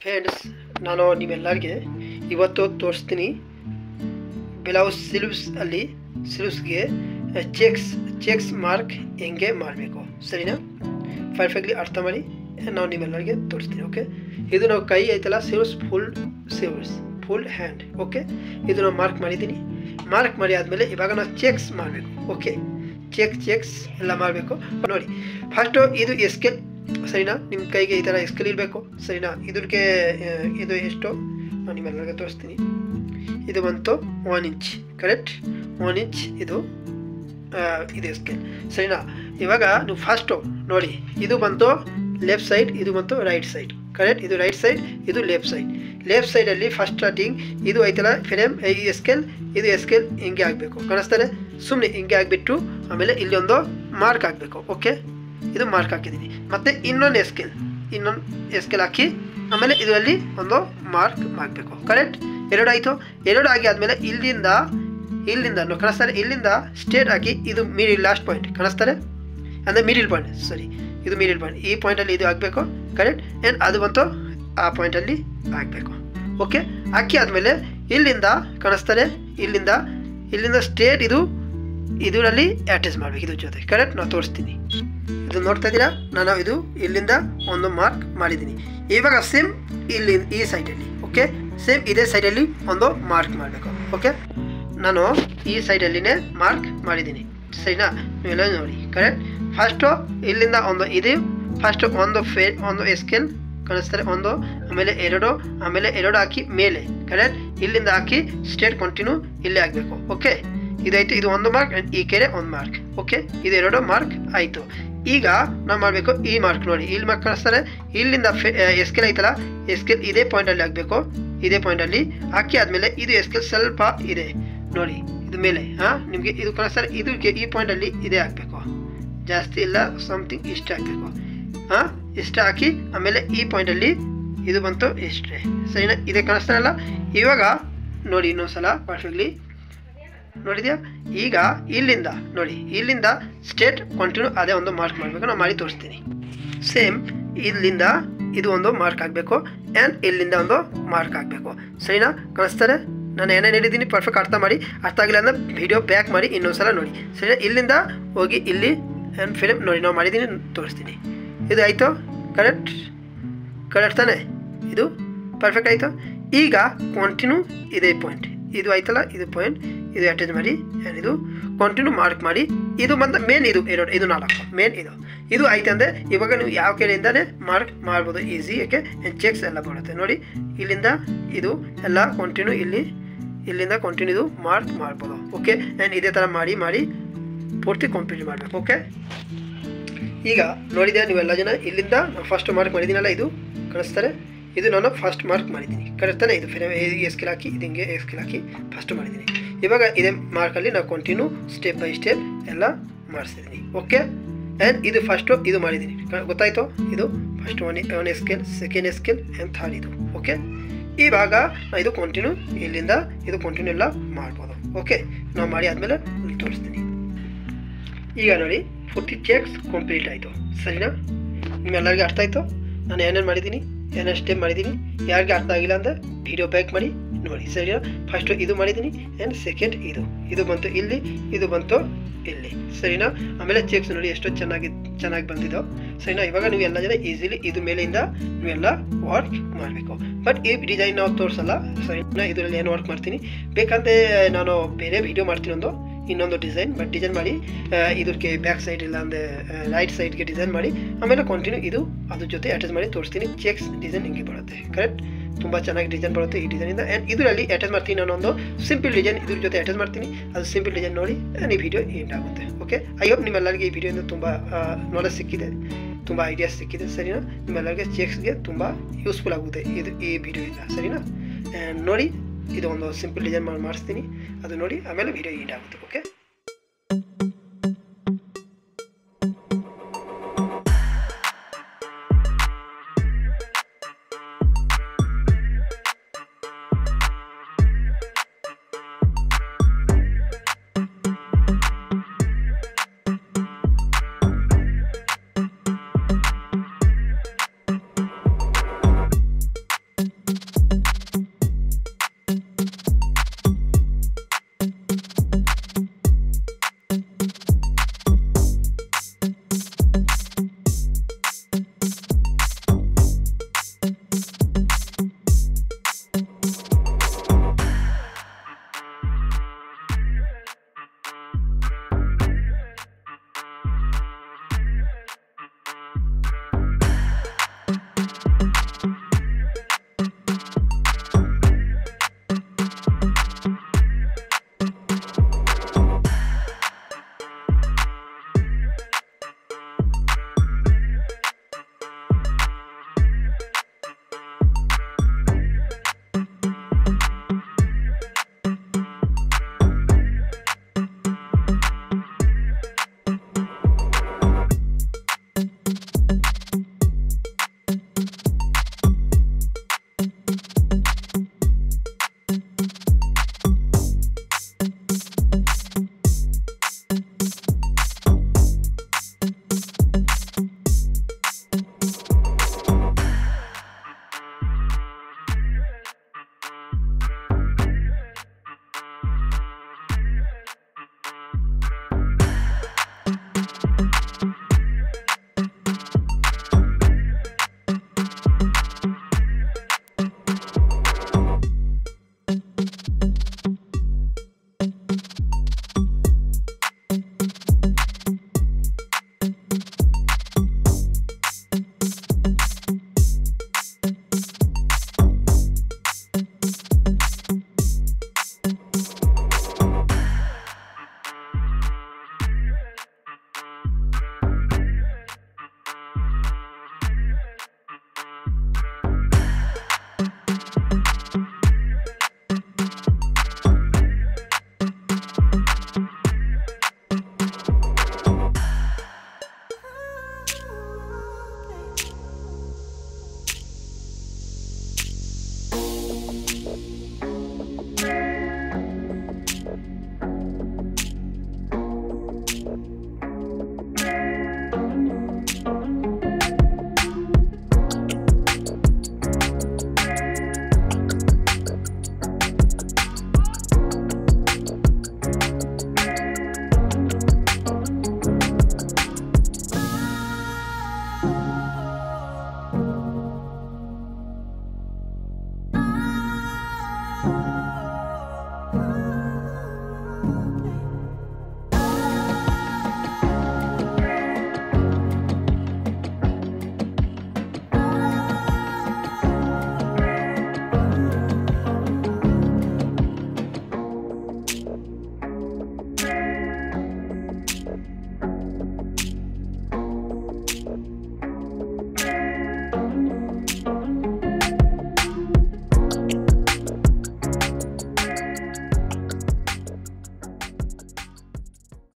Friends, ನಾನು ನಿಮ್ಮೆಲ್ಲರಿಗೆ ಇವತ್ತು ತೋರಿಸ್ತೀನಿ ಬ್ಲೌಸ್ ಸ್ಲೀವ್ಸ್ಗೆ ಚೆಕ್ಸ್ ಮಾರ್ಕ್ ಹೆಂಗೆ ಮಾಡಬೇಕು. ಸರಿನಾ? ಪರ್ಫೆಕ್ಟ್ಲಿ ಅರ್ಥ ಮಾಡಿ ನಾವು ನಿಮ್ಮೆಲ್ಲರಿಗೆ ತೋರಿಸ್ತೀನಿ. ಓಕೆ, ಇದು ನಾವು ಕೈ ಐತಲ್ಲ, ಫುಲ್ ಹ್ಯಾಂಡ್. ಓಕೆ, ಇದು ನಾವು ಮಾರ್ಕ್ ಮಾಡಿದ್ದೀನಿ. ಮಾರ್ಕ್ ಮಾಡಿ ಆದಮೇಲೆ ಇವಾಗ ನಾವು ಚೆಕ್ಸ್ ಮಾಡಬೇಕು. ಓಕೆ, ಚೆಕ್ಸ್ ಎಲ್ಲ ಮಾಡಬೇಕು. ನೋಡಿ, ಫಸ್ಟು ಇದು ಎಸ್ಕೇಲ್. ಸರಿನಾ? ನಿಮ್ಮ ಕೈಗೆ ಈ ಥರ ಎಸ್ಕೇಲ್ ಇರಬೇಕು. ಸರಿನಾ? ಇದು ಎಷ್ಟು ನಾನು ನಿಮ್ಮೆಲ್ಲರಿಗೆ ತೋರಿಸ್ತೀನಿ. ಇದು ಬಂತು 1 ಇಂಚ್. ಕರೆಕ್ಟ್, 1 ಇಂಚ್ ಇದು ಎಸ್ಕೇಲ್. ಸರಿನಾ? ಇವಾಗ ನೀವು ಫಸ್ಟು ನೋಡಿ, ಇದು ಬಂತು ಲೆಫ್ಟ್ ಸೈಡ್, ಇದು ಬಂತು ರೈಟ್ ಸೈಡ್. ಕರೆಕ್ಟ್, ಇದು ರೈಟ್ ಸೈಡ್, ಇದು ಲೆಫ್ಟ್ ಸೈಡ್. ಲೆಫ್ಟ್ ಸೈಡಲ್ಲಿ ಫಸ್ಟ್ ಸ್ಟಾರ್ಟಿಂಗ್ ಇದು ಐತಲ್ಲ ಫ್ರೇಮ್, ಈ ಎಸ್ಕೇಲ್, ಇದು ಎಸ್ಕೇಲ್ ಹಿಂಗೆ ಆಗಬೇಕು. ಕಾಣಿಸ್ತಾರೆ? ಸುಮ್ಮನೆ ಹಿಂಗೆ ಆಗಿಬಿಟ್ಟು ಆಮೇಲೆ ಇಲ್ಲಿ ಒಂದು ಮಾರ್ಕ್ ಹಾಕಬೇಕು. ಓಕೆ, ಇದು ಮಾರ್ಕ್ ಹಾಕಿದ್ದೀನಿ. ಮತ್ತು ಇನ್ನೊಂದು ಎಸ್ಕೇಲ್ ಹಾಕಿ ಆಮೇಲೆ ಇದರಲ್ಲಿ ಒಂದು ಮಾರ್ಕ್ ಮಾಡಬೇಕು. ಕರೆಕ್ಟ್, ಎರಡು ಆಯಿತು. ಎರಡು ಆಗಿ ಆದಮೇಲೆ ಇಲ್ಲಿಂದ ಕಾಣಿಸ್ತಾರೆ, ಇಲ್ಲಿಂದ ಸ್ಟ್ರೇಟ್ ಹಾಕಿ ಇದು ಲಾಸ್ಟ್ ಪಾಯಿಂಟ್ ಕಾಣಿಸ್ತಾರೆ, ಅಂದರೆ ಮಿಡಿಲ್ ಪಾಯಿಂಟ್. ಸರಿ, ಇದು ಮಿಡಿಲ್ ಪಾಯಿಂಟ್. ಈ ಪಾಯಿಂಟಲ್ಲಿ ಇದು ಆಗಬೇಕು. ಕರೆಕ್ಟ್, ಆ್ಯಂಡ್ ಅದು ಬಂತು ಆ ಪಾಯಿಂಟಲ್ಲಿ ಆಗಬೇಕು. ಓಕೆ, ಹಾಕಿ ಆದಮೇಲೆ ಇಲ್ಲಿಂದ ಕಾಣಿಸ್ತಾರೆ, ಇಲ್ಲಿಂದ ಸ್ಟ್ರೇಟ್ ಇದರಲ್ಲಿ ಅಟ್ಯಾಚ್ ಮಾಡಬೇಕು ಇದ್ರ ಜೊತೆ. ಕರೆಕ್ಟ್, ನಾನು ತೋರಿಸ್ತೀನಿ. ಇದು ನೋಡ್ತಾ ಇದ್ದೀರಾ, ನಾನು ಇದು ಇಲ್ಲಿಂದ ಒಂದು ಮಾರ್ಕ್ ಮಾಡಿದ್ದೀನಿ. ಇವಾಗ ಸೇಮ್ ಈ ಸೈಡಲ್ಲಿ, ಓಕೆ, ಸೇಮ್ ಇದೇ ಸೈಡಲ್ಲಿ ಒಂದು ಮಾರ್ಕ್ ಮಾಡಬೇಕು. ಓಕೆ, ನಾನು ಈ ಸೈಡಲ್ಲಿನೇ ಮಾರ್ಕ್ ಮಾಡಿದ್ದೀನಿ. ಸರಿನಾ? ನೀವೆಲ್ಲ ನೋಡಿ. ಕರೆಕ್ಟ್, ಫಸ್ಟು ಇಲ್ಲಿಂದ ಫಸ್ಟ್ ಒಂದು ಎಸ್ಕೇಲ್ ಕಾಣಿಸ್ತಾರೆ, ಒಂದು, ಆಮೇಲೆ ಎರಡು ಹಾಕಿ ಮೇಲೆ. ಕರೆಕ್ಟ್, ಇಲ್ಲಿಂದ ಹಾಕಿ ಸ್ಟ್ರೇಟ್ ಕಂಟಿನ್ಯೂ ಇಲ್ಲೇ ಆಗಬೇಕು. ಓಕೆ, ಇದಾಯಿತು. ಇದು ಒಂದು ಮಾರ್ಕ್, ಈ ಕಡೆ ಒಂದು ಮಾರ್ಕ್. ಓಕೆ, ಇದು 2 ಮಾರ್ಕ್ ಆಯಿತು. ಈಗ ನಾವು ಮಾಡಬೇಕು ಈ ಮಾರ್ಕ್. ನೋಡಿ, ಇಲ್ಲಿ ಮಾರ್ಕ್ ಕಾಣಿಸ್ತಾರೆ, ಇಲ್ಲಿಂದ ಎಸ್ಕೇಲ್ ಐತಲ್ಲ, ಎಸ್ಕೇಲ್ ಇದೇ ಪಾಯಿಂಟಲ್ಲಿ ಆಗಬೇಕು. ಇದೇ ಪಾಯಿಂಟಲ್ಲಿ ಹಾಕಿ ಆದಮೇಲೆ ಇದು ಎಸ್ಕೇಲ್ ಸ್ವಲ್ಪ ಇದೆ ನೋಡಿ, ಇದು ಮೇಲೆ. ನಿಮಗೆ ಇದು ಕಾಣಿಸ್ತಾರೆ, ಇದಕ್ಕೆ ಈ ಪಾಯಿಂಟಲ್ಲಿ ಇದೇ ಆಗಬೇಕು, ಜಾಸ್ತಿ ಇಲ್ಲ, ಸಮಥಿಂಗ್ ಇಷ್ಟ ಆಗಬೇಕು. ಇಷ್ಟ ಹಾಕಿ ಆಮೇಲೆ ಈ ಪಾಯಿಂಟಲ್ಲಿ ಇದು ಬಂತು ಇಷ್ಟೇ. ಸರಿನಾ? ಇದೇ ಕಾಣಿಸ್ತಾರಲ್ಲ. ಇವಾಗ ನೋಡಿ ಇನ್ನೊಂದ್ಸಲ ಪರ್ಫೆಕ್ಟ್ಲಿ ನೋಡಿದ್ಯಾ? ಈಗ ಇಲ್ಲಿಂದ ಸ್ಟ್ರೇಟ್ ಕಂಟಿನ್ಯೂ ಅದೇ ಒಂದು ಮಾರ್ಕ್ ಮಾಡಬೇಕು. ನಾನು ಮಾಡಿ ತೋರಿಸ್ತೀನಿ. ಸೇಮ್ ಇಲ್ಲಿಂದ ಇದು ಒಂದು ಮಾರ್ಕ್ ಆಗಬೇಕು, ಆ್ಯಂಡ್ ಇಲ್ಲಿಂದ ಒಂದು ಮಾರ್ಕ್ ಆಗಬೇಕು. ಸರಿನಾ? ಕಾಣಿಸ್ತಾರೆ? ನಾನು ಏನೇನು ಹೇಳಿದ್ದೀನಿ ಪರ್ಫೆಕ್ಟ್ ಅರ್ಥ ಮಾಡಿ. ಅರ್ಥ ಆಗಿಲ್ಲ ಅಂದರೆ ವಿಡಿಯೋ ಬ್ಯಾಕ್ ಮಾಡಿ ಇನ್ನೊಂದ್ಸಲ ನೋಡಿ. ಸರಿನಾ? ಇಲ್ಲಿಂದ ಹೋಗಿ ಇಲ್ಲಿ ಆ್ಯಂಡ್ ಫಿಲ್ಮ್ ನೋಡಿ ನಾವು ಮಾಡಿದ್ದೀನಿ, ತೋರಿಸ್ತೀನಿ. ಇದು ಆಯಿತು. ಕರೆಕ್ಟ್ ತಾನೆ? ಇದು ಪರ್ಫೆಕ್ಟ್ ಆಯಿತು. ಈಗ ಕಂಟಿನ್ಯೂ ಇದೇ ಪಾಯಿಂಟ್, ಇದು ಆಯ್ತಲ್ಲ, ಇದು ಪಾಯಿಂಟ್, ಇದು ಅಟ್ಯಾಚ್ ಮಾಡಿ ಆ್ಯಂಡ್ ಇದು ಕಂಟಿನ್ಯೂ ಮಾರ್ಕ್ ಮಾಡಿ. ಇದು ಬಂದ ಮೇನ್, ಇದು 4 ಮೇನ್. ಇದು ಆಯ್ತು ಅಂದರೆ ಇವಾಗ ನೀವು ಯಾವ ಕಡೆಯಿಂದನೇ ಮಾರ್ಕ್ ಮಾಡ್ಬೋದು ಈಸಿ. ಯಾಕೆ ಚೆಕ್ಸ್ ಎಲ್ಲ ಬರುತ್ತೆ ನೋಡಿ. ಇಲ್ಲಿಂದ ಇದು ಎಲ್ಲ ಕಂಟಿನ್ಯೂ ಇಲ್ಲಿಂದ ಕಂಟಿನ್ಯೂ ಇದು ಮಾರ್ಕ್ ಮಾಡ್ಬೋದು. ಓಕೆ, ಆ್ಯಂಡ್ ಇದೇ ಥರ ಮಾಡಿ ಪೂರ್ತಿ ಕಂಪ್ಲೀಟ್ ಮಾಡಬೇಕು. ಓಕೆ, ಈಗ ನೋಡಿದೆ ನೀವೆಲ್ಲ ಜನ. ಇಲ್ಲಿಂದ ನಾನು ಫಸ್ಟ್ ಮಾರ್ಕ್ ಮಾಡಿದ್ದೀನಲ್ಲ, ಇದು ಕಾಣಿಸ್ತಾರೆ, ಇದು ನಾನು ಫಸ್ಟ್ ಮಾರ್ಕ್ ಮಾಡಿದ್ದೀನಿ. ಕರೆಕ್ಟ್ ತಾನೆ? ಇದು ಎಸ್ಕೇಲ್ ಹಾಕಿ ಇದು ಹಿಂಗೆ ಎಸ್ಕೇಲ್ ಹಾಕಿ ಫಸ್ಟ್ ಮಾಡಿದ್ದೀನಿ. ಇವಾಗ ಇದೇ ಮಾರ್ಕಲ್ಲಿ ನಾವು ಕಂಟಿನ್ಯೂ ಸ್ಟೆಪ್ ಬೈ ಸ್ಟೆಪ್ ಎಲ್ಲ ಮಾಡಿಸಿದ್ದೀನಿ. ಓಕೆ, ಆ್ಯಂಡ್ ಇದು ಫಸ್ಟು ಇದು ಮಾಡಿದ್ದೀನಿ, ಗೊತ್ತಾಯಿತು? ಇದು first one scale, second scale and third ಇದು. ಓಕೆ, ಇವಾಗ ಇದು ಕಂಟಿನ್ಯೂ ಇಲ್ಲಿಂದ ಇದು ಕಂಟಿನ್ಯೂ ಎಲ್ಲ ಮಾಡ್ಬೋದು. ಓಕೆ, ನಾವು ಮಾಡಿ ಆದಮೇಲೆ ತೋರಿಸ್ತೀನಿ. ಈಗ ನೋಡಿ, 40 ಚೆಕ್ಸ್ ಕಂಪ್ಲೀಟ್ ಆಯಿತು. ಸರಿನಾ? ನಿಮ್ಮೆಲ್ಲರಿಗೆ ಅರ್ಥ ಆಯಿತು ನಾನು ಏನೇನು ಮಾಡಿದ್ದೀನಿ, ಏನೇನು ಸ್ಟೆಪ್ ಮಾಡಿದ್ದೀನಿ. ಯಾರಿಗೆ ಅರ್ಥ ಆಗಿಲ್ಲ ಅಂದರೆ ವಿಡಿಯೋ ಬ್ಯಾಕ್ ಮಾಡಿ ನೋಡಿ. ಸರಿನಾ? ಫಸ್ಟು ಇದು ಮಾಡಿದ್ದೀನಿ, ಆ್ಯಂಡ್ ಸೆಕೆಂಡ್ ಇದು ಬಂತು ಇಲ್ಲಿ, ಇದು ಬಂತು ಇಲ್ಲಿ. ಸರಿನಾ? ಆಮೇಲೆ ಚೆಕ್ಸ್ ನೋಡಿ ಎಷ್ಟು ಚೆನ್ನಾಗಿ ಬಂದಿದ್ದೋ. ಸರಿನಾ? ಇವಾಗ ನೀವು ಎಲ್ಲ ಜನ ಈಸಿಲಿ ಇದು ಮೇಲಿಂದ ನೀವೆಲ್ಲ ವರ್ಕ್ ಮಾಡಬೇಕು. ಬಟ್ ಈ ಡಿಸೈನ್ ನಾವು ತೋರಿಸಲ್ಲ. ಸರಿನಾ? ಇದರಲ್ಲಿ ಏನು ವರ್ಕ್ ಮಾಡ್ತೀನಿ ಬೇಕಂತೆ ನಾನು ಬೇರೆ ವಿಡಿಯೋ ಮಾಡ್ತೀನಿ, ಇನ್ನೊಂದು ಡಿಸೈನ್ ಮಾಡಿ ಇದಕ್ಕೆ ಬ್ಯಾಕ್ ಸೈಡ್ ಇಲ್ಲ ಅಂದರೆ ರೈಟ್ ಸೈಡ್ಗೆ ಡಿಸೈನ್ ಮಾಡಿ ಆಮೇಲೆ ಕಂಟಿನ್ಯೂ ಇದು ಅದ್ರ ಜೊತೆ ಅಟ್ಯಾಚ್ ಮಾಡಿ ತೋರಿಸ್ತೀನಿ. ಚೆಕ್ಸ್ ಡಿಸೈನ್ ಹಿಂಗೆ ಬರುತ್ತೆ. ಕರೆಕ್ಟ್, ತುಂಬ ಚೆನ್ನಾಗಿ ಡಿಸೈನ್ ಬರುತ್ತೆ ಈ ಡಿಸೈನಿಂದ. ಆ್ಯಂಡ್ ಇದರಲ್ಲಿ ಅಟ್ಯಾಚ್ ಮಾಡ್ತೀನಿ ನಾನೊಂದು ಸಿಂಪಲ್ ಡಿಸೈನ್, ಇದ್ರ ಜೊತೆ ಅಟ್ಯಾಚ್ ಮಾಡ್ತೀನಿ. ಅದು ಸಿಂಪಲ್ ಡಿಸೈನ್ ನೋಡಿ ಈ ವಿಡಿಯೋ ಎಂಡ್ ಆಗುತ್ತೆ. ಓಕೆ, ಐ ಹೋಪ್ ನಿಮ್ಮೆಲ್ಲರಿಗೆ ಈ ವಿಡಿಯೋಯಿಂದ ತುಂಬ ನಾಲೆಜ್ ಸಿಕ್ಕಿದೆ, ತುಂಬ ಐಡಿಯಾಸ್ ಸಿಕ್ಕಿದೆ. ಸರಿನಾ? ನಿಮ್ಮೆಲ್ಲರಿಗೆ ಚೆಕ್ಸ್ಗೆ ತುಂಬ ಯೂಸ್ಫುಲ್ ಆಗುತ್ತೆ ಈ ವಿಡಿಯೋಯಿಂದ. ಸರಿನಾ? ಆ್ಯಂಡ್ ನೋಡಿ, ಇದು ಒಂದು ಸಿಂಪಲ್ ಡಿಸೈನ್ ಮಾಡಿಸ್ತೀನಿ, ಅದು ನೋಡಿ ಆಮೇಲೆ ವಿಡಿಯೋ ಎಂಡ್ ಆಗುತ್ತೆ. ಓಕೆ.